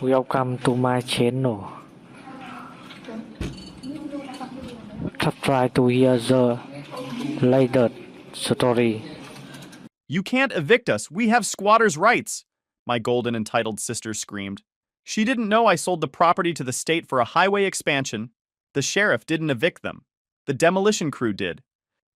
Welcome to my channel. Try to hear the latest story. You can't evict us. We have squatters' rights, my golden entitled sister screamed. She didn't know I sold the property to the state for a highway expansion. The sheriff didn't evict them. The demolition crew did.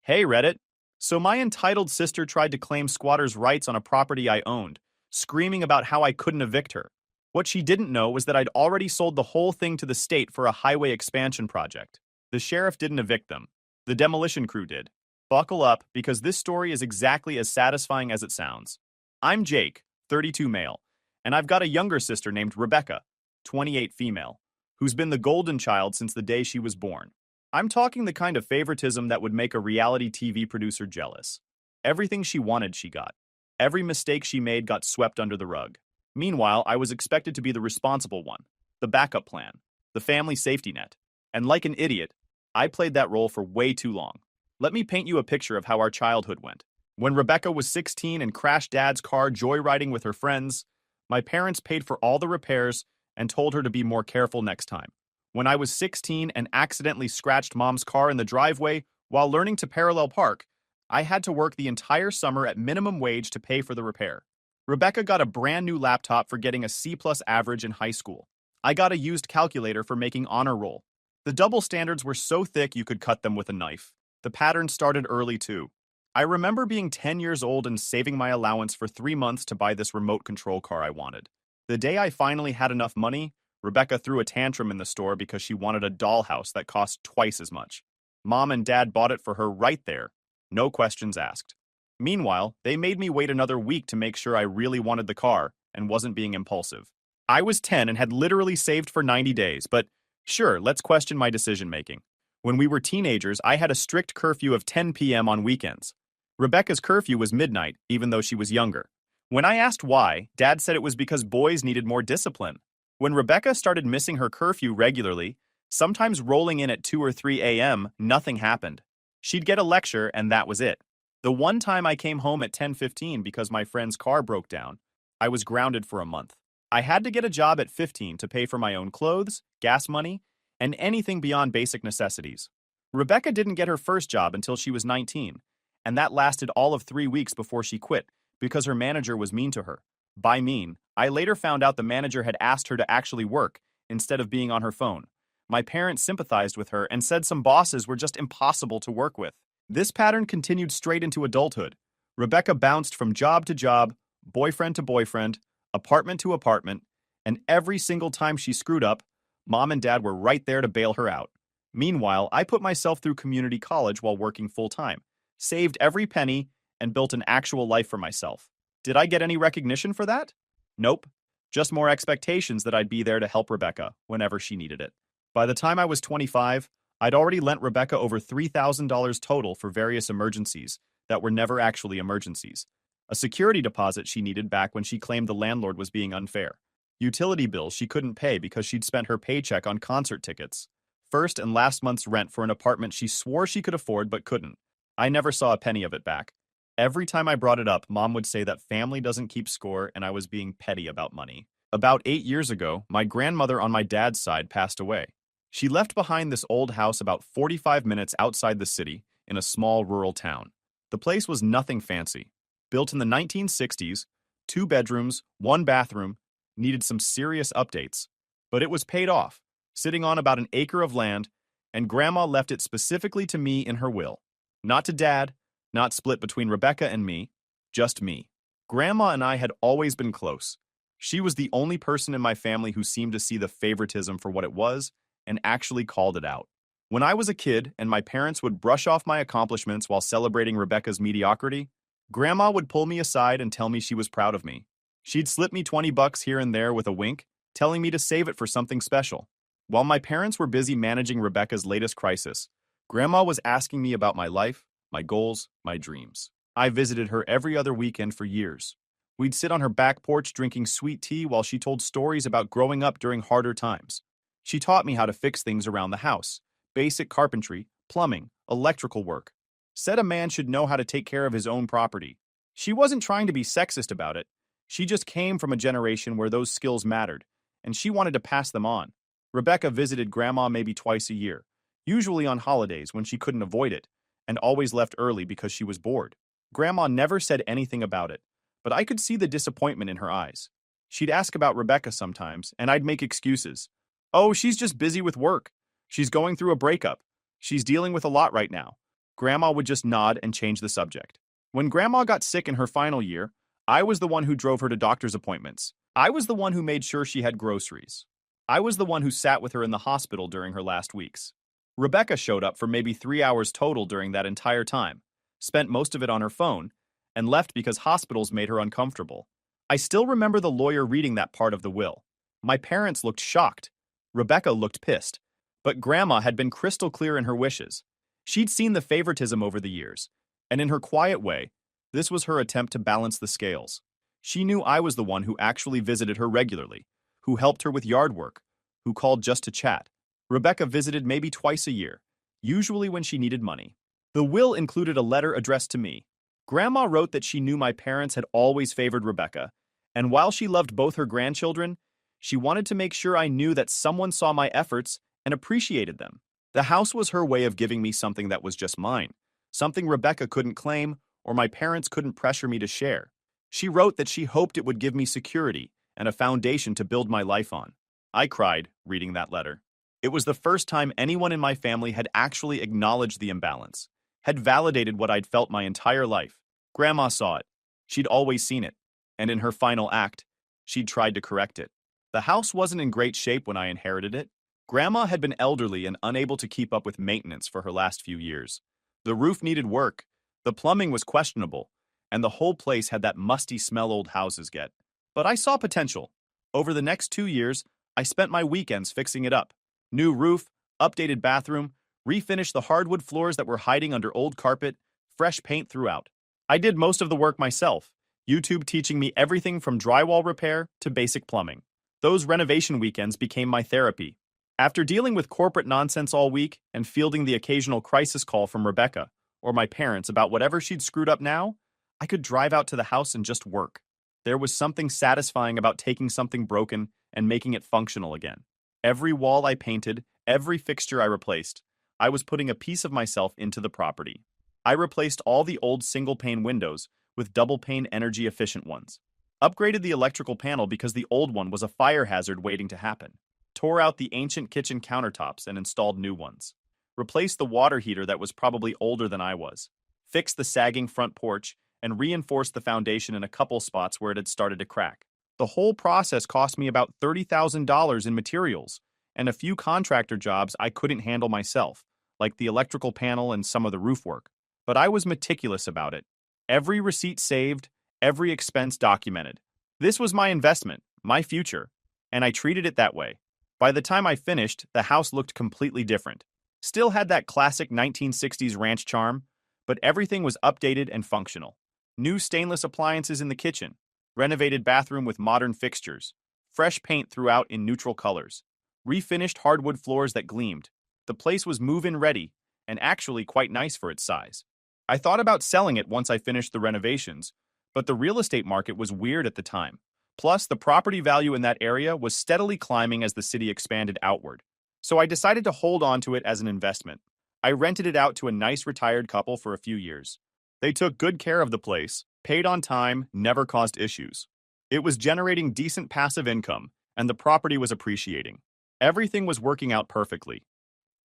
Hey, Reddit. So my entitled sister tried to claim squatters' rights on a property I owned, screaming about how I couldn't evict her. What she didn't know was that I'd already sold the whole thing to the state for a highway expansion project. The sheriff didn't evict them. The demolition crew did. Buckle up, because this story is exactly as satisfying as it sounds. I'm Jake, 32 male, and I've got a younger sister named Rebecca, 28 female, who's been the golden child since the day she was born. I'm talking the kind of favoritism that would make a reality TV producer jealous. Everything she wanted, she got. Every mistake she made got swept under the rug. Meanwhile, I was expected to be the responsible one, the backup plan, the family safety net. And like an idiot, I played that role for way too long. Let me paint you a picture of how our childhood went. When Rebecca was 16 and crashed Dad's car joyriding with her friends, my parents paid for all the repairs and told her to be more careful next time. When I was 16 and accidentally scratched Mom's car in the driveway while learning to parallel park, I had to work the entire summer at minimum wage to pay for the repair. Rebecca got a brand new laptop for getting a C+ average in high school. I got a used calculator for making honor roll. The double standards were so thick you could cut them with a knife. The pattern started early too. I remember being 10 years old and saving my allowance for 3 months to buy this remote control car I wanted. The day I finally had enough money, Rebecca threw a tantrum in the store because she wanted a dollhouse that cost twice as much. Mom and Dad bought it for her right there. No questions asked. Meanwhile, they made me wait another week to make sure I really wanted the car and wasn't being impulsive. I was 10 and had literally saved for 90 days, but sure, let's question my decision-making. When we were teenagers, I had a strict curfew of 10 p.m. on weekends. Rebecca's curfew was midnight, even though she was younger. When I asked why, Dad said it was because boys needed more discipline. When Rebecca started missing her curfew regularly, sometimes rolling in at 2 or 3 a.m., nothing happened. She'd get a lecture, and that was it. The one time I came home at 10:15 because my friend's car broke down, I was grounded for a month. I had to get a job at 15 to pay for my own clothes, gas money, and anything beyond basic necessities. Rebecca didn't get her first job until she was 19, and that lasted all of 3 weeks before she quit because her manager was mean to her. By mean, I later found out the manager had asked her to actually work instead of being on her phone. My parents sympathized with her and said some bosses were just impossible to work with. This pattern continued straight into adulthood. Rebecca bounced from job to job, boyfriend to boyfriend, apartment to apartment, and every single time she screwed up, Mom and Dad were right there to bail her out. Meanwhile, I put myself through community college while working full-time, saved every penny, and built an actual life for myself. Did I get any recognition for that? Nope. Just more expectations that I'd be there to help Rebecca whenever she needed it. By the time I was 25, I'd already lent Rebecca over $3,000 total for various emergencies that were never actually emergencies. A security deposit she needed back when she claimed the landlord was being unfair. Utility bills she couldn't pay because she'd spent her paycheck on concert tickets. First and last month's rent for an apartment she swore she could afford but couldn't. I never saw a penny of it back. Every time I brought it up, Mom would say that family doesn't keep score and I was being petty about money. About 8 years ago, my grandmother on my dad's side passed away. She left behind this old house about 45 minutes outside the city in a small rural town. The place was nothing fancy. Built in the 1960s, 2 bedrooms, 1 bathroom, needed some serious updates. But it was paid off, sitting on about an acre of land, and Grandma left it specifically to me in her will. Not to Dad, not split between Rebecca and me, just me. Grandma and I had always been close. She was the only person in my family who seemed to see the favoritism for what it was and actually called it out. When I was a kid and my parents would brush off my accomplishments while celebrating Rebecca's mediocrity, Grandma would pull me aside and tell me she was proud of me. She'd slip me $20 here and there with a wink, telling me to save it for something special. While my parents were busy managing Rebecca's latest crisis, Grandma was asking me about my life, my goals, my dreams. I visited her every other weekend for years. We'd sit on her back porch drinking sweet tea while she told stories about growing up during harder times. She taught me how to fix things around the house, basic carpentry, plumbing, electrical work. Said a man should know how to take care of his own property. She wasn't trying to be sexist about it. She just came from a generation where those skills mattered, and she wanted to pass them on. Rebecca visited Grandma maybe twice a year, usually on holidays when she couldn't avoid it, and always left early because she was bored. Grandma never said anything about it, but I could see the disappointment in her eyes. She'd ask about Rebecca sometimes, and I'd make excuses. Oh, she's just busy with work. She's going through a breakup. She's dealing with a lot right now. Grandma would just nod and change the subject. When Grandma got sick in her final year, I was the one who drove her to doctor's appointments. I was the one who made sure she had groceries. I was the one who sat with her in the hospital during her last weeks. Rebecca showed up for maybe 3 hours total during that entire time, spent most of it on her phone, and left because hospitals made her uncomfortable. I still remember the lawyer reading that part of the will. My parents looked shocked. Rebecca looked pissed. But Grandma had been crystal clear in her wishes. She'd seen the favoritism over the years, and in her quiet way, this was her attempt to balance the scales. She knew I was the one who actually visited her regularly, who helped her with yard work, who called just to chat. Rebecca visited maybe twice a year, usually when she needed money. The will included a letter addressed to me. Grandma wrote that she knew my parents had always favored Rebecca, and while she loved both her grandchildren, she wanted to make sure I knew that someone saw my efforts and appreciated them. The house was her way of giving me something that was just mine, something Rebecca couldn't claim or my parents couldn't pressure me to share. She wrote that she hoped it would give me security and a foundation to build my life on. I cried reading that letter. It was the first time anyone in my family had actually acknowledged the imbalance, had validated what I'd felt my entire life. Grandma saw it. She'd always seen it. And in her final act, she'd tried to correct it. The house wasn't in great shape when I inherited it. Grandma had been elderly and unable to keep up with maintenance for her last few years. The roof needed work, the plumbing was questionable, and the whole place had that musty smell old houses get. But I saw potential. Over the next 2 years, I spent my weekends fixing it up. New roof, updated bathroom, refinished the hardwood floors that were hiding under old carpet, fresh paint throughout. I did most of the work myself, YouTube teaching me everything from drywall repair to basic plumbing. Those renovation weekends became my therapy. After dealing with corporate nonsense all week and fielding the occasional crisis call from Rebecca or my parents about whatever she'd screwed up now, I could drive out to the house and just work. There was something satisfying about taking something broken and making it functional again. Every wall I painted, every fixture I replaced, I was putting a piece of myself into the property. I replaced all the old single-pane windows with double-pane energy-efficient ones. Upgraded the electrical panel because the old one was a fire hazard waiting to happen. Tore out the ancient kitchen countertops and installed new ones. Replaced the water heater that was probably older than I was. Fixed the sagging front porch and reinforced the foundation in a couple spots where it had started to crack. The whole process cost me about $30,000 in materials and a few contractor jobs I couldn't handle myself, like the electrical panel and some of the roof work. But I was meticulous about it. Every receipt saved, every expense documented. This was my investment, my future, and I treated it that way. By the time I finished, the house looked completely different. Still had that classic 1960s ranch charm, but everything was updated and functional. New stainless appliances in the kitchen, renovated bathroom with modern fixtures, fresh paint throughout in neutral colors, refinished hardwood floors that gleamed. The place was move-in ready, and actually quite nice for its size. I thought about selling it once I finished the renovations, but the real estate market was weird at the time. Plus, the property value in that area was steadily climbing as the city expanded outward. So I decided to hold on to it as an investment. I rented it out to a nice retired couple for a few years. They took good care of the place, paid on time, never caused issues. It was generating decent passive income, and the property was appreciating. Everything was working out perfectly.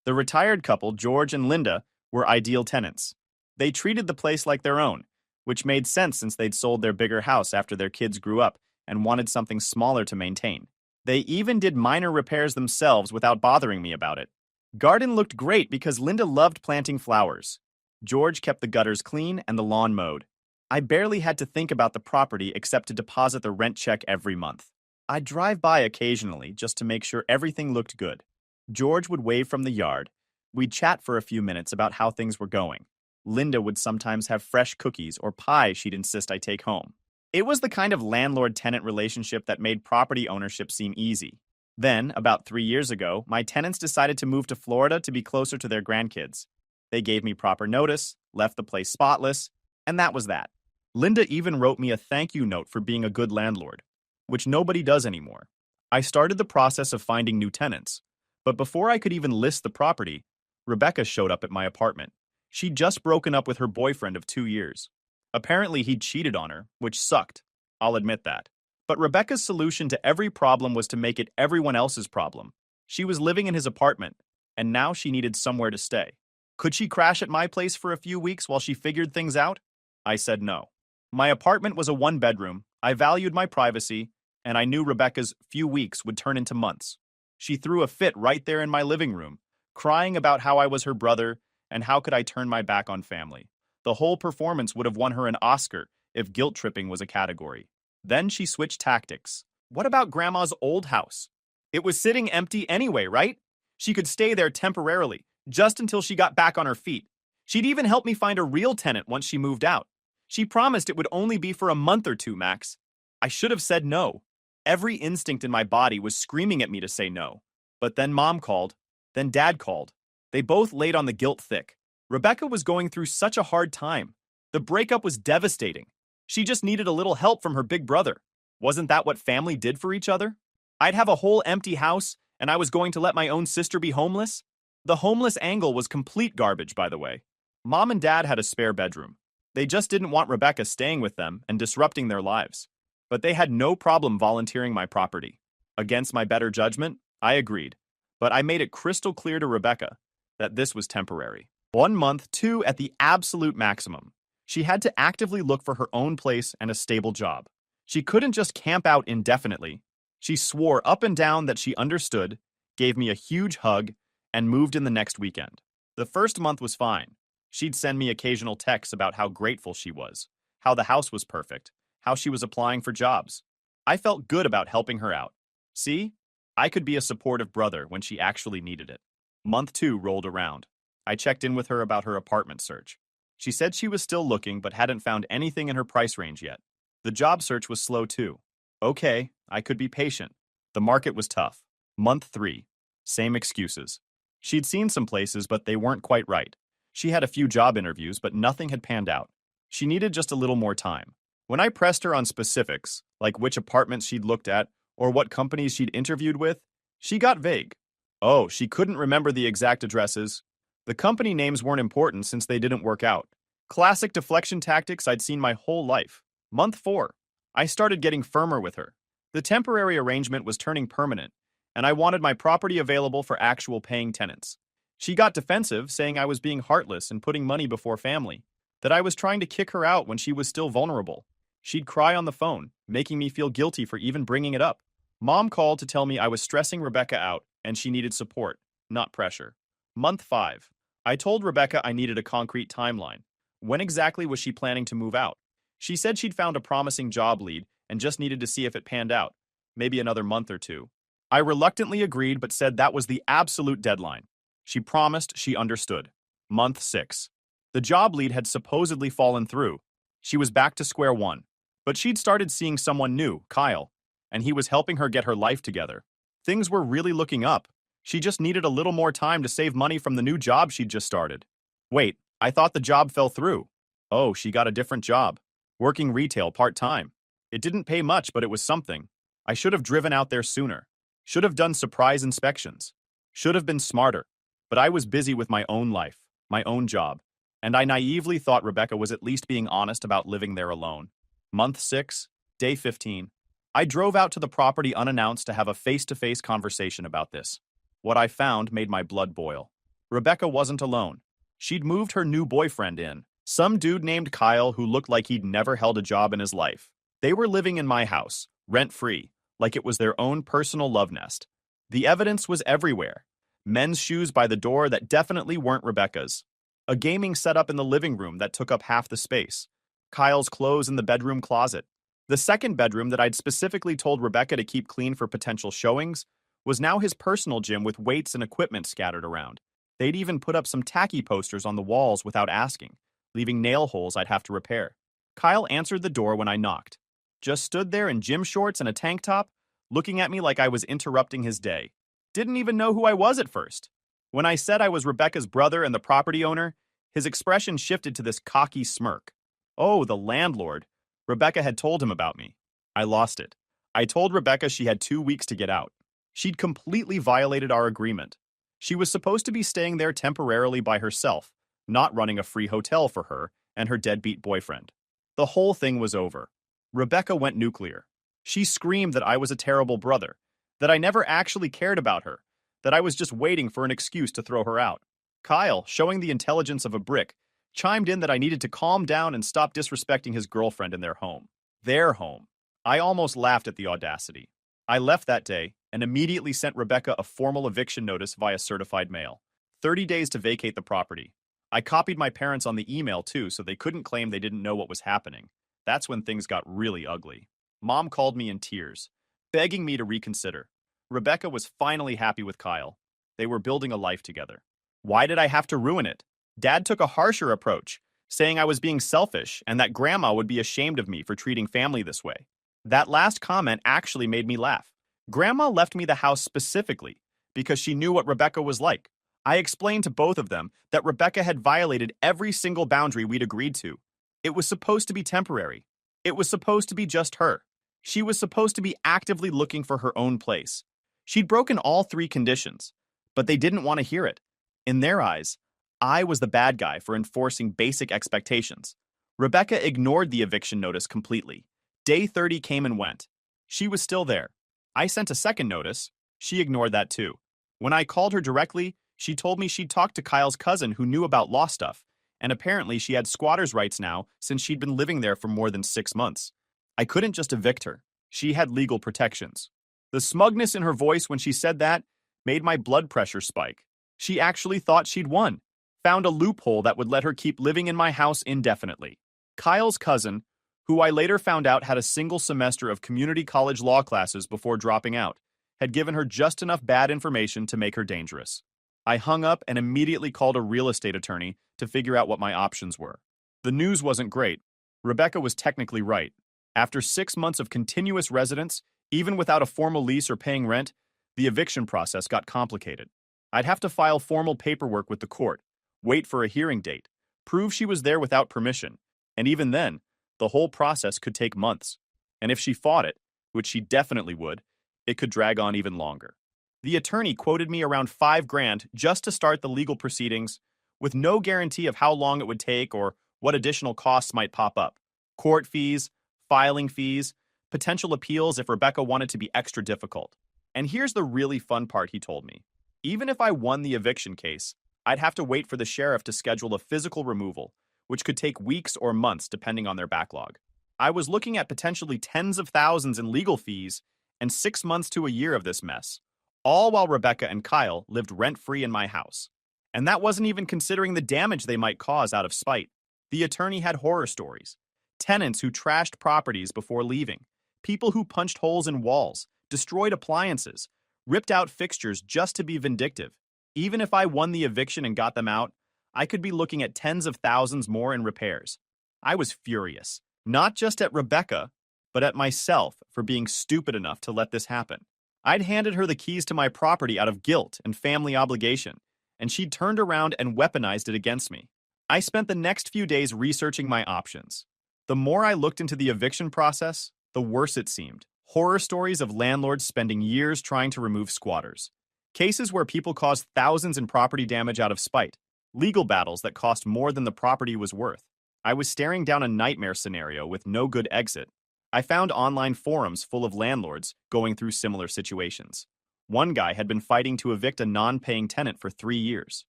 The retired couple, George and Linda, were ideal tenants. They treated the place like their own, which made sense since they'd sold their bigger house after their kids grew up and wanted something smaller to maintain. They even did minor repairs themselves without bothering me about it. Garden looked great because Linda loved planting flowers. George kept the gutters clean and the lawn mowed. I barely had to think about the property except to deposit the rent check every month. I'd drive by occasionally just to make sure everything looked good. George would wave from the yard. We'd chat for a few minutes about how things were going. Linda would sometimes have fresh cookies or pie she'd insist I take home. It was the kind of landlord-tenant relationship that made property ownership seem easy. Then, about 3 years ago, my tenants decided to move to Florida to be closer to their grandkids. They gave me proper notice, left the place spotless, and that was that. Linda even wrote me a thank you note for being a good landlord, which nobody does anymore. I started the process of finding new tenants. But before I could even list the property, Rebecca showed up at my apartment. She'd just broken up with her boyfriend of 2 years. Apparently, he'd cheated on her, which sucked. I'll admit that. But Rebecca's solution to every problem was to make it everyone else's problem. She was living in his apartment, and now she needed somewhere to stay. Could she crash at my place for a few weeks while she figured things out? I said no. My apartment was a one-bedroom, I valued my privacy, and I knew Rebecca's few weeks would turn into months. She threw a fit right there in my living room, crying about how I was her brother and how could I turn my back on family. The whole performance would have won her an Oscar if guilt-tripping was a category. Then she switched tactics. What about Grandma's old house? It was sitting empty anyway, right? She could stay there temporarily, just until she got back on her feet. She'd even help me find a real tenant once she moved out. She promised it would only be for a month or two, max. I should have said no. Every instinct in my body was screaming at me to say no. But then Mom called. Then Dad called. They both laid on the guilt thick. Rebecca was going through such a hard time. The breakup was devastating. She just needed a little help from her big brother. Wasn't that what family did for each other? I'd have a whole empty house, and I was going to let my own sister be homeless? The homeless angle was complete garbage, by the way. Mom and Dad had a spare bedroom. They just didn't want Rebecca staying with them and disrupting their lives. But they had no problem volunteering my property. Against my better judgment, I agreed. But I made it crystal clear to Rebecca that this was temporary. 1 month, 2 at the absolute maximum. She had to actively look for her own place and a stable job. She couldn't just camp out indefinitely. She swore up and down that she understood, gave me a huge hug, and moved in the next weekend. The first month was fine. She'd send me occasional texts about how grateful she was, how the house was perfect, how she was applying for jobs. I felt good about helping her out. See? I could be a supportive brother when she actually needed it. Month 2 rolled around. I checked in with her about her apartment search. She said she was still looking but hadn't found anything in her price range yet. The job search was slow too. Okay, I could be patient. The market was tough. Month 3. Same excuses. She'd seen some places, but they weren't quite right. She had a few job interviews, but nothing had panned out. She needed just a little more time. When I pressed her on specifics, like which apartments she'd looked at or what companies she'd interviewed with, she got vague. Oh, she couldn't remember the exact addresses. The company names weren't important since they didn't work out. Classic deflection tactics I'd seen my whole life. Month 4. I started getting firmer with her. The temporary arrangement was turning permanent, and I wanted my property available for actual paying tenants. She got defensive, saying I was being heartless and putting money before family, that I was trying to kick her out when she was still vulnerable. She'd cry on the phone, making me feel guilty for even bringing it up. Mom called to tell me I was stressing Rebecca out and she needed support, not pressure. Month 5. I told Rebecca I needed a concrete timeline. When exactly was she planning to move out? She said she'd found a promising job lead and just needed to see if it panned out, maybe another month or two. I reluctantly agreed but said that was the absolute deadline. She promised she understood. Month 6. The job lead had supposedly fallen through. She was back to square one. But she'd started seeing someone new, Kyle, and he was helping her get her life together. Things were really looking up. She just needed a little more time to save money from the new job she'd just started. Wait, I thought the job fell through. Oh, she got a different job. Working retail part-time. It didn't pay much, but it was something. I should have driven out there sooner. Should have done surprise inspections. Should have been smarter. But I was busy with my own life, my own job, and I naively thought Rebecca was at least being honest about living there alone. Month 6, day 15. I drove out to the property unannounced to have a face-to-face conversation about this. What I found made my blood boil. Rebecca wasn't alone. She'd moved her new boyfriend in, some dude named Kyle who looked like he'd never held a job in his life. They were living in my house, rent-free, like it was their own personal love nest. The evidence was everywhere. Men's shoes by the door that definitely weren't Rebecca's. A gaming setup in the living room that took up half the space. Kyle's clothes in the bedroom closet. The second bedroom that I'd specifically told Rebecca to keep clean for potential showings was now his personal gym with weights and equipment scattered around. They'd even put up some tacky posters on the walls without asking, leaving nail holes I'd have to repair. Kyle answered the door when I knocked. Just stood there in gym shorts and a tank top, looking at me like I was interrupting his day. Didn't even know who I was at first. When I said I was Rebecca's brother and the property owner, his expression shifted to this cocky smirk. Oh, the landlord. Rebecca had told him about me. I lost it. I told Rebecca she had 2 weeks to get out. She'd completely violated our agreement. She was supposed to be staying there temporarily by herself, not running a free hotel for her and her deadbeat boyfriend. The whole thing was over. Rebecca went nuclear. She screamed that I was a terrible brother, that I never actually cared about her, that I was just waiting for an excuse to throw her out. Kyle, showing the intelligence of a brick, chimed in that I needed to calm down and stop disrespecting his girlfriend in their home. Their home. I almost laughed at the audacity. I left that day and immediately sent Rebecca a formal eviction notice via certified mail. 30 days to vacate the property. I copied my parents on the email too, so they couldn't claim they didn't know what was happening. That's when things got really ugly. Mom called me in tears, begging me to reconsider. Rebecca was finally happy with Kyle. They were building a life together. Why did I have to ruin it? Dad took a harsher approach, saying I was being selfish and that Grandma would be ashamed of me for treating family this way. That last comment actually made me laugh. Grandma left me the house specifically because she knew what Rebecca was like. I explained to both of them that Rebecca had violated every single boundary we'd agreed to. It was supposed to be temporary. It was supposed to be just her. She was supposed to be actively looking for her own place. She'd broken all 3 conditions, but they didn't want to hear it. In their eyes, I was the bad guy for enforcing basic expectations. Rebecca ignored the eviction notice completely. Day 30 came and went. She was still there. I sent a second notice. She ignored that too. When I called her directly, she told me she'd talked to Kyle's cousin who knew about law stuff, and apparently she had squatter's rights now since she'd been living there for more than 6 months. I couldn't just evict her. She had legal protections. The smugness in her voice when she said that made my blood pressure spike. She actually thought she'd won, found a loophole that would let her keep living in my house indefinitely. Kyle's cousin, who I later found out had a single semester of community college law classes before dropping out, had given her just enough bad information to make her dangerous. I hung up and immediately called a real estate attorney to figure out what my options were. The news wasn't great. Rebecca was technically right. After 6 months of continuous residence, even without a formal lease or paying rent, the eviction process got complicated. I'd have to file formal paperwork with the court, wait for a hearing date, prove she was there without permission, and even then, the whole process could take months. And if she fought it, which she definitely would, it could drag on even longer. The attorney quoted me around $5,000 just to start the legal proceedings, with no guarantee of how long it would take or what additional costs might pop up. Court fees, filing fees, potential appeals if Rebecca wanted to be extra difficult. And here's the really fun part, he told me. Even if I won the eviction case, I'd have to wait for the sheriff to schedule a physical removal, which could take weeks or months depending on their backlog. I was looking at potentially tens of thousands in legal fees and 6 months to a year of this mess, all while Rebecca and Kyle lived rent-free in my house. And that wasn't even considering the damage they might cause out of spite. The attorney had horror stories. Tenants who trashed properties before leaving, people who punched holes in walls, destroyed appliances, ripped out fixtures just to be vindictive. Even if I won the eviction and got them out, I could be looking at tens of thousands more in repairs. I was furious, not just at Rebecca, but at myself for being stupid enough to let this happen. I'd handed her the keys to my property out of guilt and family obligation, and she'd turned around and weaponized it against me. I spent the next few days researching my options. The more I looked into the eviction process, the worse it seemed. Horror stories of landlords spending years trying to remove squatters. Cases where people caused thousands in property damage out of spite. Legal battles that cost more than the property was worth. I was staring down a nightmare scenario with no good exit. I found online forums full of landlords going through similar situations. One guy had been fighting to evict a non-paying tenant for 3 years.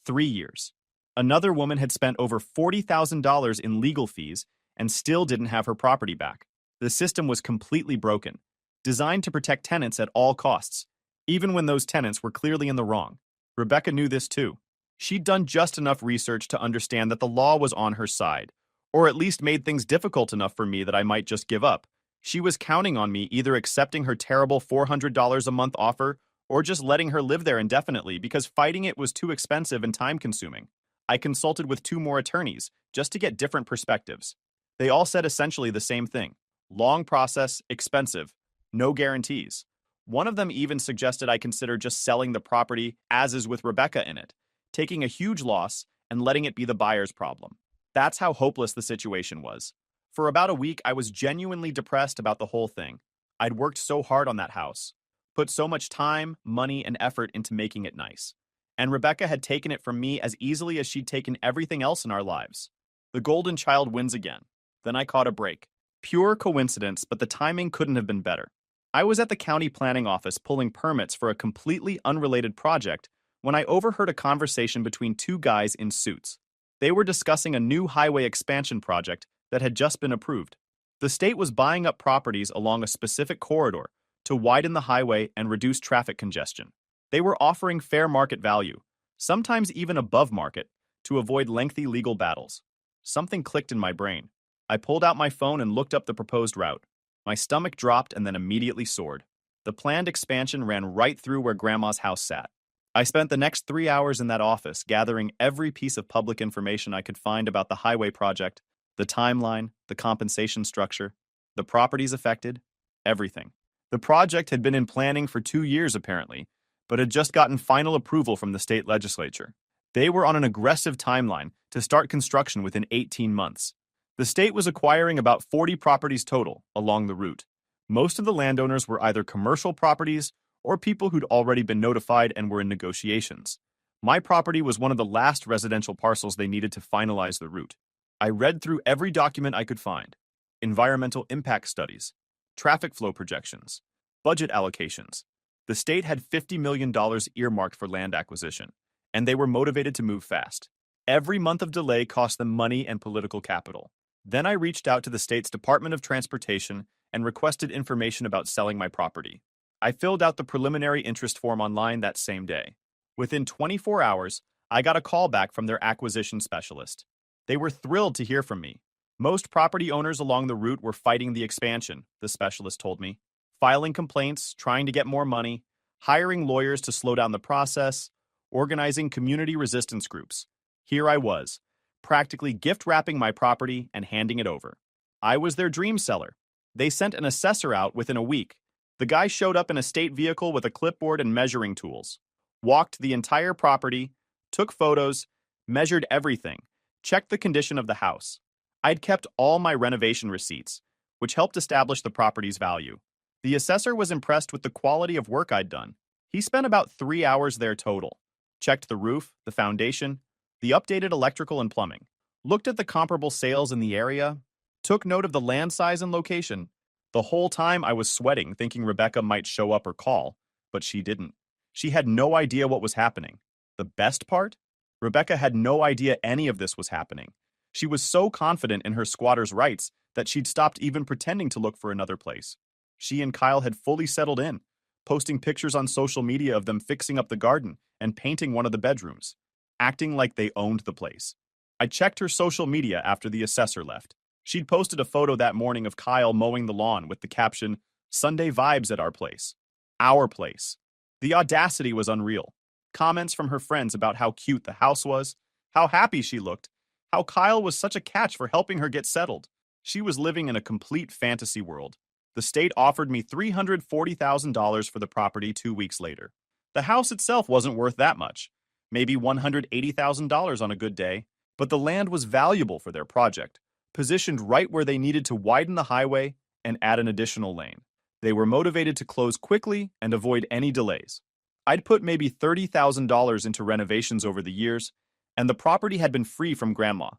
3 years. Another woman had spent over $40,000 in legal fees and still didn't have her property back. The system was completely broken, designed to protect tenants at all costs, even when those tenants were clearly in the wrong. Rebecca knew this too. She'd done just enough research to understand that the law was on her side, or at least made things difficult enough for me that I might just give up. She was counting on me either accepting her terrible $400 a month offer or just letting her live there indefinitely because fighting it was too expensive and time-consuming. I consulted with 2 more attorneys just to get different perspectives. They all said essentially the same thing. Long process, expensive, no guarantees. One of them even suggested I consider just selling the property as is with Rebecca in it, taking a huge loss and letting it be the buyer's problem. That's how hopeless the situation was. For about a week, I was genuinely depressed about the whole thing. I'd worked so hard on that house, put so much time, money, and effort into making it nice. And Rebecca had taken it from me as easily as she'd taken everything else in our lives. The golden child wins again. Then I caught a break. Pure coincidence, but the timing couldn't have been better. I was at the county planning office pulling permits for a completely unrelated project when I overheard a conversation between two guys in suits. They were discussing a new highway expansion project that had just been approved. The state was buying up properties along a specific corridor to widen the highway and reduce traffic congestion. They were offering fair market value, sometimes even above market, to avoid lengthy legal battles. Something clicked in my brain. I pulled out my phone and looked up the proposed route. My stomach dropped and then immediately soared. The planned expansion ran right through where Grandma's house sat. I spent the next 3 hours in that office gathering every piece of public information I could find about the highway project, the timeline, the compensation structure, the properties affected, everything. The project had been in planning for 2 years apparently, but had just gotten final approval from the state legislature. They were on an aggressive timeline to start construction within 18 months. The state was acquiring about 40 properties total along the route. Most of the landowners were either commercial properties or people who'd already been notified and were in negotiations. My property was one of the last residential parcels they needed to finalize the route. I read through every document I could find: environmental impact studies, traffic flow projections, budget allocations. The state had $50 million earmarked for land acquisition, and they were motivated to move fast. Every month of delay cost them money and political capital. Then I reached out to the state's Department of Transportation and requested information about selling my property. I filled out the preliminary interest form online that same day. Within 24 hours, I got a call back from their acquisition specialist. They were thrilled to hear from me. Most property owners along the route were fighting the expansion, the specialist told me, filing complaints, trying to get more money, hiring lawyers to slow down the process, organizing community resistance groups. Here I was, practically gift-wrapping my property and handing it over. I was their dream seller. They sent an assessor out within a week. The guy showed up in a state vehicle with a clipboard and measuring tools, walked the entire property, took photos, measured everything, checked the condition of the house. I'd kept all my renovation receipts, which helped establish the property's value. The assessor was impressed with the quality of work I'd done. He spent about 3 hours there total, checked the roof, the foundation, the updated electrical and plumbing, looked at the comparable sales in the area, took note of the land size and location. The whole time I was sweating, thinking Rebecca might show up or call, but she didn't. She had no idea what was happening. The best part? Rebecca had no idea any of this was happening. She was so confident in her squatter's rights that she'd stopped even pretending to look for another place. She and Kyle had fully settled in, posting pictures on social media of them fixing up the garden and painting one of the bedrooms, acting like they owned the place. I checked her social media after the assessor left. She'd posted a photo that morning of Kyle mowing the lawn with the caption, "Sunday vibes at our place." Our place. The audacity was unreal. Comments from her friends about how cute the house was, how happy she looked, how Kyle was such a catch for helping her get settled. She was living in a complete fantasy world. The state offered me $340,000 for the property 2 weeks later. The house itself wasn't worth that much, maybe $180,000 on a good day, but the land was valuable for their project, positioned right where they needed to widen the highway and add an additional lane. They were motivated to close quickly and avoid any delays. I'd put maybe $30,000 into renovations over the years, and the property had been free from Grandma.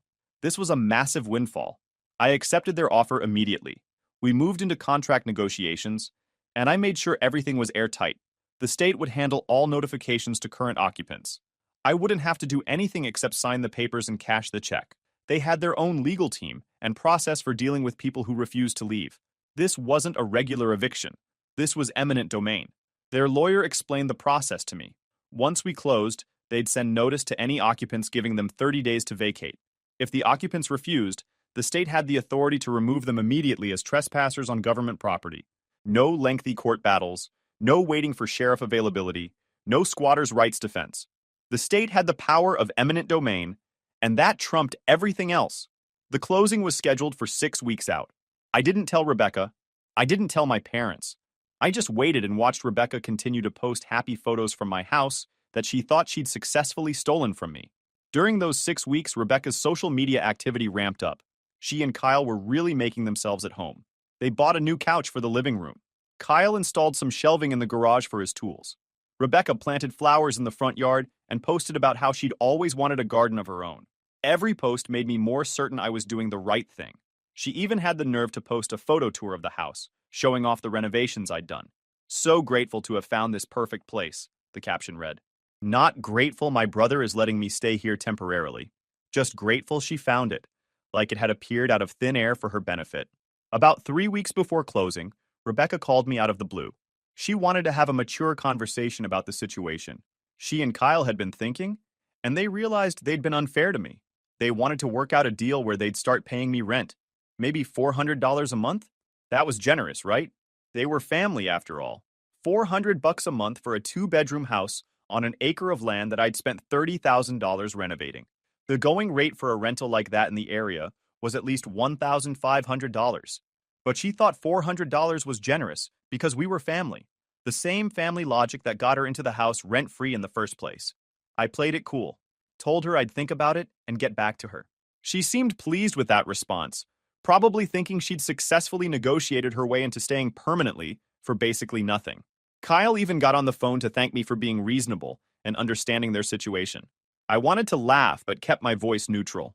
This was a massive windfall. I accepted their offer immediately. We moved into contract negotiations, and I made sure everything was airtight. The state would handle all notifications to current occupants. I wouldn't have to do anything except sign the papers and cash the check. They had their own legal team and process for dealing with people who refused to leave. This wasn't a regular eviction. This was eminent domain. Their lawyer explained the process to me. Once we closed, they'd send notice to any occupants giving them 30 days to vacate. If the occupants refused, the state had the authority to remove them immediately as trespassers on government property. No lengthy court battles, no waiting for sheriff availability, no squatters' rights defense. The state had the power of eminent domain, and that trumped everything else. The closing was scheduled for 6 weeks out. I didn't tell Rebecca. I didn't tell my parents. I just waited and watched Rebecca continue to post happy photos from my house that she thought she'd successfully stolen from me. During those 6 weeks, Rebecca's social media activity ramped up. She and Kyle were really making themselves at home. They bought a new couch for the living room. Kyle installed some shelving in the garage for his tools. Rebecca planted flowers in the front yard and posted about how she'd always wanted a garden of her own. Every post made me more certain I was doing the right thing. She even had the nerve to post a photo tour of the house, showing off the renovations I'd done. "So grateful to have found this perfect place," the caption read. "Not grateful my brother is letting me stay here temporarily. Just grateful she found it, like it had appeared out of thin air for her benefit." About 3 weeks before closing, Rebecca called me out of the blue. She wanted to have a mature conversation about the situation. She and Kyle had been thinking, and they realized they'd been unfair to me. They wanted to work out a deal where they'd start paying me rent. Maybe $400 a month? That was generous, right? They were family after all. $400 a month for a 2-bedroom house on an acre of land that I'd spent $30,000 renovating. The going rate for a rental like that in the area was at least $1,500. But she thought $400 was generous because we were family. The same family logic that got her into the house rent-free in the first place. I played it cool, told her I'd think about it and get back to her. She seemed pleased with that response, probably thinking she'd successfully negotiated her way into staying permanently for basically nothing. Kyle even got on the phone to thank me for being reasonable and understanding their situation. I wanted to laugh but kept my voice neutral.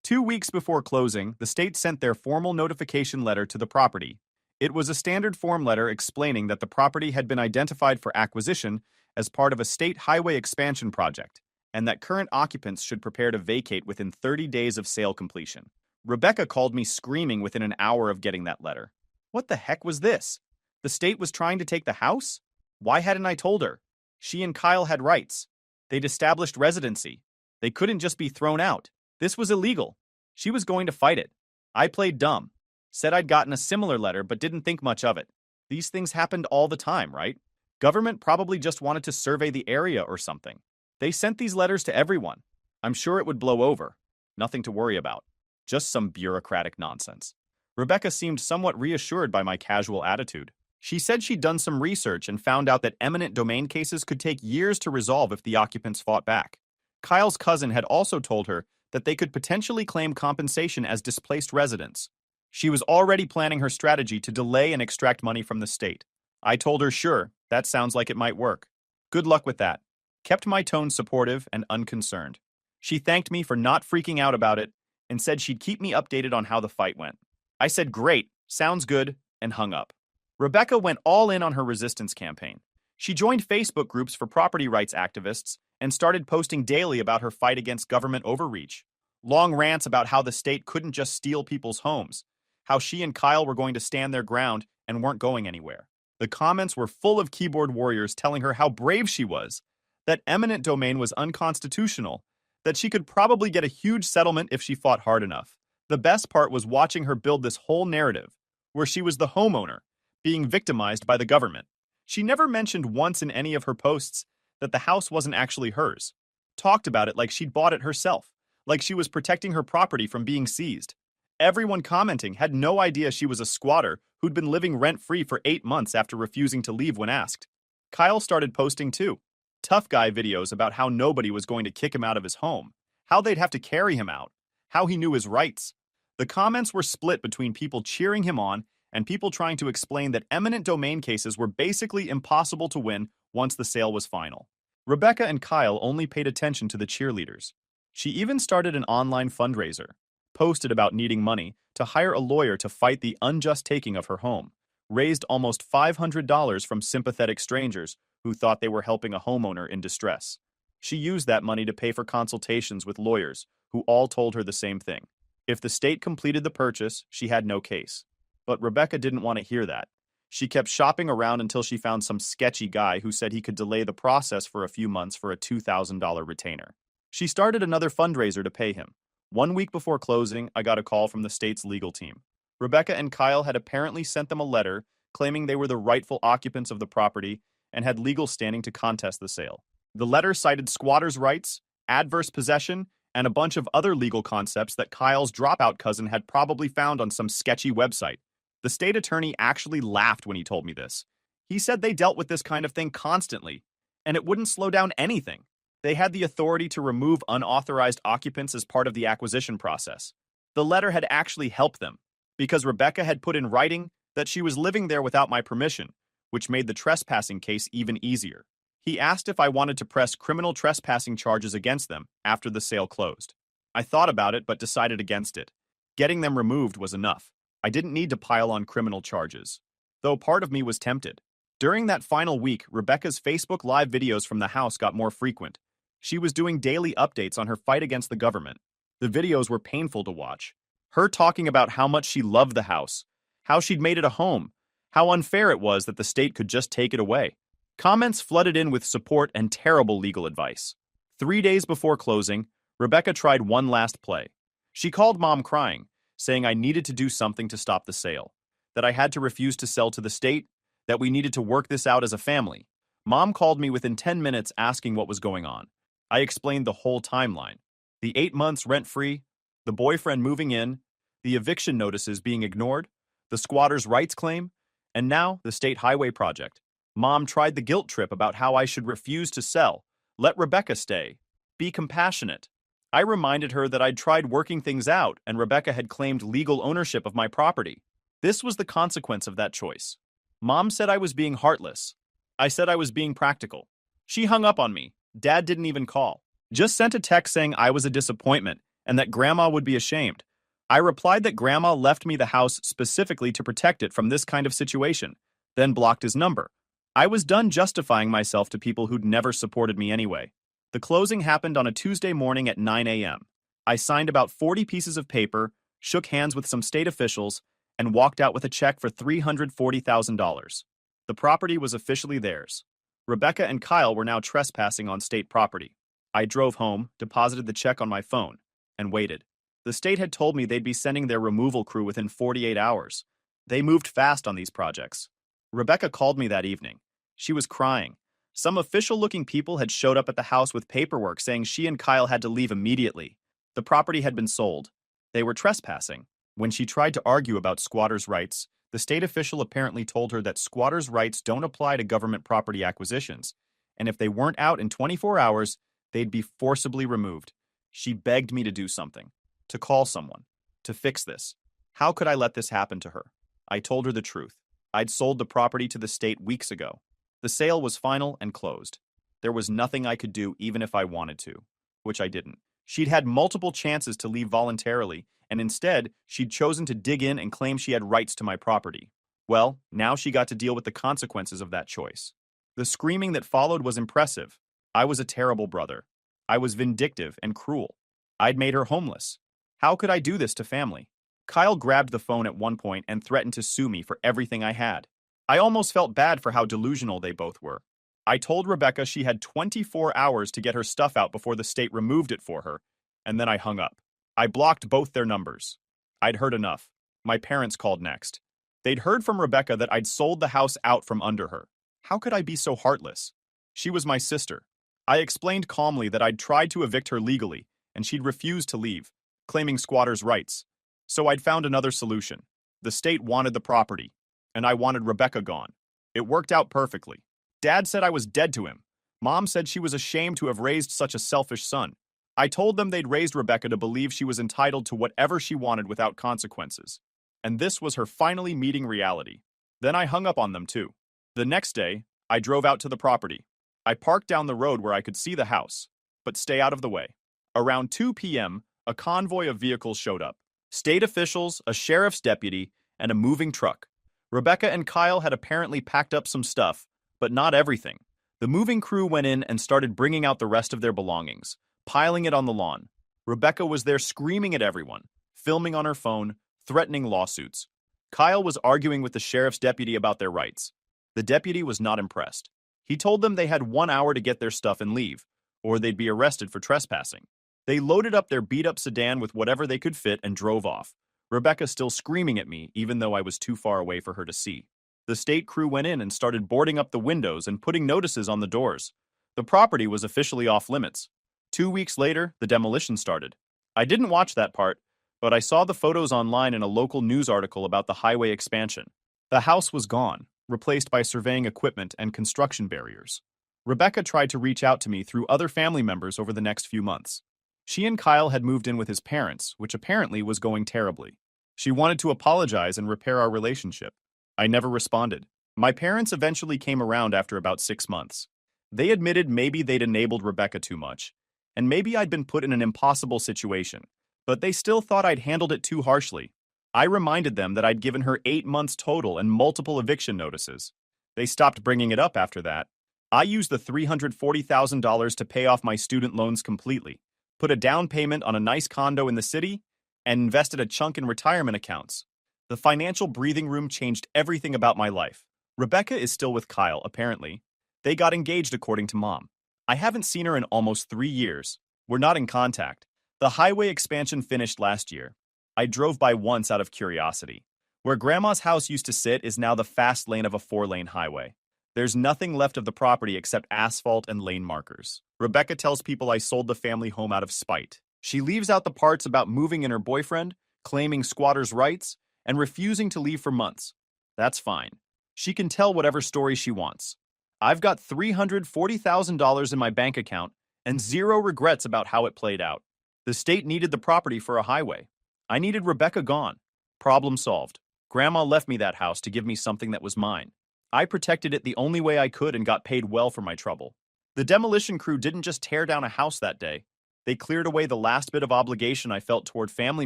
2 weeks before closing, the state sent their formal notification letter to the property. It was a standard form letter explaining that the property had been identified for acquisition as part of a state highway expansion project, and that current occupants should prepare to vacate within 30 days of sale completion. Rebecca called me screaming within an hour of getting that letter. What the heck was this? The state was trying to take the house? Why hadn't I told her? She and Kyle had rights. They'd established residency. They couldn't just be thrown out. This was illegal. She was going to fight it. I played dumb. Said I'd gotten a similar letter but didn't think much of it. These things happened all the time, right? Government probably just wanted to survey the area or something. They sent these letters to everyone. I'm sure it would blow over. Nothing to worry about. Just some bureaucratic nonsense. Rebecca seemed somewhat reassured by my casual attitude. She said she'd done some research and found out that eminent domain cases could take years to resolve if the occupants fought back. Kyle's cousin had also told her that they could potentially claim compensation as displaced residents. She was already planning her strategy to delay and extract money from the state. I told her, sure, that sounds like it might work. Good luck with that. Kept my tone supportive and unconcerned. She thanked me for not freaking out about it and said she'd keep me updated on how the fight went. I said, great, sounds good, and hung up. Rebecca went all in on her resistance campaign. She joined Facebook groups for property rights activists and started posting daily about her fight against government overreach. Long rants about how the state couldn't just steal people's homes, how she and Kyle were going to stand their ground and weren't going anywhere. The comments were full of keyboard warriors telling her how brave she was, that eminent domain was unconstitutional, that she could probably get a huge settlement if she fought hard enough. The best part was watching her build this whole narrative, where she was the homeowner, being victimized by the government. She never mentioned once in any of her posts that the house wasn't actually hers. Talked about it like she'd bought it herself, like she was protecting her property from being seized. Everyone commenting had no idea she was a squatter who'd been living rent-free for 8 months after refusing to leave when asked. Kyle started posting too. Tough guy videos about how nobody was going to kick him out of his home, how they'd have to carry him out, how he knew his rights. The comments were split between people cheering him on and people trying to explain that eminent domain cases were basically impossible to win once the sale was final. Rebecca and Kyle only paid attention to the cheerleaders. She even started an online fundraiser, posted about needing money to hire a lawyer to fight the unjust taking of her home, raised almost $500 from sympathetic strangers who thought they were helping a homeowner in distress. She used that money to pay for consultations with lawyers who all told her the same thing. If the state completed the purchase, she had no case. But Rebecca didn't want to hear that. She kept shopping around until she found some sketchy guy who said he could delay the process for a few months for a $2,000 retainer. She started another fundraiser to pay him. 1 week before closing, I got a call from the state's legal team. Rebecca and Kyle had apparently sent them a letter claiming they were the rightful occupants of the property and had legal standing to contest the sale. The letter cited squatters' rights, adverse possession, and a bunch of other legal concepts that Kyle's dropout cousin had probably found on some sketchy website. The state attorney actually laughed when he told me this. He said they dealt with this kind of thing constantly, and it wouldn't slow down anything. They had the authority to remove unauthorized occupants as part of the acquisition process. The letter had actually helped them, because Rebecca had put in writing that she was living there without my permission, which made the trespassing case even easier. He asked if I wanted to press criminal trespassing charges against them after the sale closed. I thought about it but decided against it. Getting them removed was enough. I didn't need to pile on criminal charges, though part of me was tempted. During that final week, Rebecca's Facebook Live videos from the house got more frequent. She was doing daily updates on her fight against the government. The videos were painful to watch. Her talking about how much she loved the house, how she'd made it a home, how unfair it was that the state could just take it away. Comments flooded in with support and terrible legal advice. 3 days before closing, Rebecca tried one last play. She called Mom crying, saying I needed to do something to stop the sale, that I had to refuse to sell to the state, that we needed to work this out as a family. Mom called me within 10 minutes asking what was going on. I explained the whole timeline. The 8 months rent-free, the boyfriend moving in, the eviction notices being ignored, the squatter's rights claim, and now the state highway project. Mom tried the guilt trip about how I should refuse to sell, let Rebecca stay, be compassionate. I reminded her that I'd tried working things out and Rebecca had claimed legal ownership of my property. This was the consequence of that choice. Mom said I was being heartless. I said I was being practical. She hung up on me. Dad didn't even call. Just sent a text saying I was a disappointment and that Grandma would be ashamed. I replied that Grandma left me the house specifically to protect it from this kind of situation, then blocked his number. I was done justifying myself to people who'd never supported me anyway. The closing happened on a Tuesday morning at 9 a.m. I signed about 40 pieces of paper, shook hands with some state officials, and walked out with a check for $340,000. The property was officially theirs. Rebecca and Kyle were now trespassing on state property. I drove home, deposited the check on my phone, and waited. The state had told me they'd be sending their removal crew within 48 hours. They moved fast on these projects. Rebecca called me that evening. She was crying. Some official-looking people had showed up at the house with paperwork saying she and Kyle had to leave immediately. The property had been sold. They were trespassing. When she tried to argue about squatters' rights, the state official apparently told her that squatters' rights don't apply to government property acquisitions, and if they weren't out in 24 hours, they'd be forcibly removed. She begged me to do something, to call someone, to fix this. How could I let this happen to her? I told her the truth. I'd sold the property to the state weeks ago. The sale was final and closed. There was nothing I could do even if I wanted to, which I didn't. She'd had multiple chances to leave voluntarily, and instead, she'd chosen to dig in and claim she had rights to my property. Well, now she got to deal with the consequences of that choice. The screaming that followed was impressive. I was a terrible brother. I was vindictive and cruel. I'd made her homeless. How could I do this to family? Kyle grabbed the phone at one point and threatened to sue me for everything I had. I almost felt bad for how delusional they both were. I told Rebecca she had 24 hours to get her stuff out before the state removed it for her, and then I hung up. I blocked both their numbers. I'd heard enough. My parents called next. They'd heard from Rebecca that I'd sold the house out from under her. How could I be so heartless? She was my sister. I explained calmly that I'd tried to evict her legally, and she'd refused to leave, claiming squatters' rights. So I'd found another solution. The state wanted the property, and I wanted Rebecca gone. It worked out perfectly. Dad said I was dead to him. Mom said she was ashamed to have raised such a selfish son. I told them they'd raised Rebecca to believe she was entitled to whatever she wanted without consequences. And this was her finally meeting reality. Then I hung up on them too. The next day, I drove out to the property. I parked down the road where I could see the house, but stay out of the way. Around 2 p.m., a convoy of vehicles showed up. State officials, a sheriff's deputy, and a moving truck. Rebecca and Kyle had apparently packed up some stuff, but not everything. The moving crew went in and started bringing out the rest of their belongings, piling it on the lawn. Rebecca was there screaming at everyone, filming on her phone, threatening lawsuits. Kyle was arguing with the sheriff's deputy about their rights. The deputy was not impressed. He told them they had 1 hour to get their stuff and leave, or they'd be arrested for trespassing. They loaded up their beat-up sedan with whatever they could fit and drove off, Rebecca still screaming at me even though I was too far away for her to see. The state crew went in and started boarding up the windows and putting notices on the doors. The property was officially off limits. 2 weeks later, the demolition started. I didn't watch that part, but I saw the photos online in a local news article about the highway expansion. The house was gone, replaced by surveying equipment and construction barriers. Rebecca tried to reach out to me through other family members over the next few months. She and Kyle had moved in with his parents, which apparently was going terribly. She wanted to apologize and repair our relationship. I never responded. My parents eventually came around after about 6 months. They admitted maybe they'd enabled Rebecca too much, and maybe I'd been put in an impossible situation, but they still thought I'd handled it too harshly. I reminded them that I'd given her 8 months total and multiple eviction notices. They stopped bringing it up after that. I used the $340,000 to pay off my student loans completely, put a down payment on a nice condo in the city, and invested a chunk in retirement accounts. The financial breathing room changed everything about my life. Rebecca is still with Kyle, apparently. They got engaged according to Mom. I haven't seen her in almost 3 years. We're not in contact. The highway expansion finished last year. I drove by once out of curiosity. Where Grandma's house used to sit is now the fast lane of a 4-lane highway. There's nothing left of the property except asphalt and lane markers. Rebecca tells people I sold the family home out of spite. She leaves out the parts about moving in her boyfriend, claiming squatters' rights, and refusing to leave for months. That's fine. She can tell whatever story she wants. I've got $340,000 in my bank account and zero regrets about how it played out. The state needed the property for a highway. I needed Rebecca gone. Problem solved. Grandma left me that house to give me something that was mine. I protected it the only way I could and got paid well for my trouble. The demolition crew didn't just tear down a house that day. They cleared away the last bit of obligation I felt toward family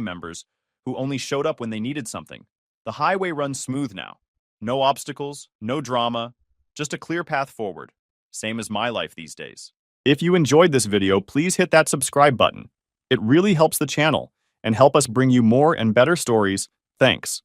members who only showed up when they needed something. The highway runs smooth now. No obstacles, no drama, just a clear path forward. Same as my life these days. If you enjoyed this video, please hit that subscribe button. It really helps the channel and help us bring you more and better stories. Thanks.